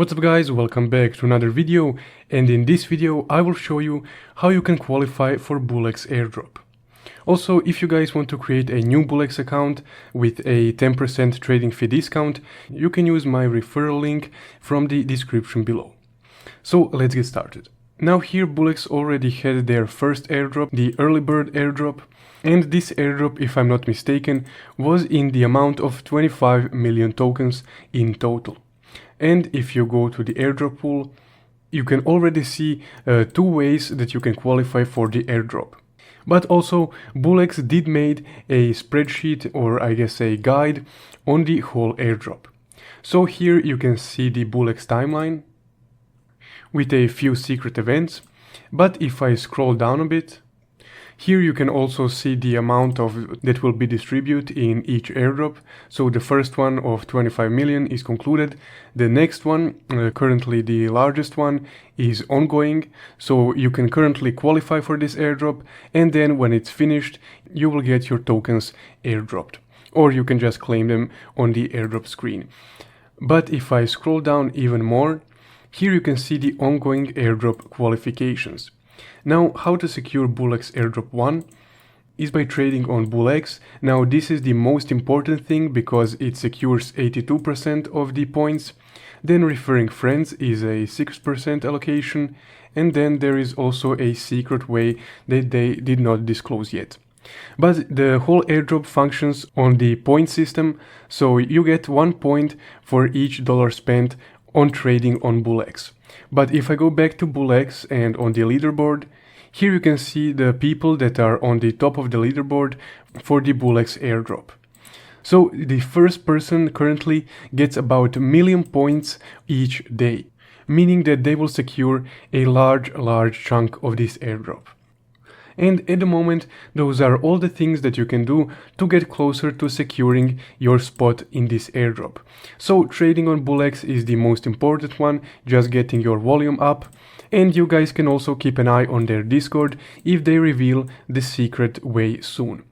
What's up guys, welcome back to another video, and in this video I will show you how you can qualify for BullX Airdrop. Also, if you guys want to create a new BullX account with a 10% trading fee discount, you can use my referral link from the description below. So let's get started. Now here BullX already had their first airdrop, the early bird airdrop, and this airdrop, if I'm not mistaken, was in the amount of 25 million tokens in total. And if you go to the airdrop pool, you can already see two ways that you can qualify for the airdrop. But also, BullX did made a spreadsheet, or I guess a guide, on the whole airdrop. So here you can see the BullX timeline with a few secret events. But if I scroll down a bit, here you can also see the amount that will be distributed in each airdrop. So the first one of 25 million is concluded. The next one, currently the largest one, is ongoing. So you can currently qualify for this airdrop, and then when it's finished, you will get your tokens airdropped. Or you can just claim them on the airdrop screen. But if I scroll down even more, here you can see the ongoing airdrop qualifications. Now, how to secure BullX Airdrop 1 is by trading on BullX. Now, this is the most important thing because it secures 82% of the points. Then referring friends is a 6% allocation. And then there is also a secret way that they did not disclose yet. But the whole airdrop functions on the point system. So you get 1 point for each dollar spent on trading on BullX. But if I go back to BullX and on the leaderboard, here you can see the people that are on the top of the leaderboard for the BullX airdrop. So the first person currently gets about 1 million points each day, meaning that they will secure a large chunk of this airdrop. And at the moment, those are all the things that you can do to get closer to securing your spot in this airdrop. So trading on BullX is the most important one, just getting your volume up. And you guys can also keep an eye on their Discord if they reveal the secret way soon.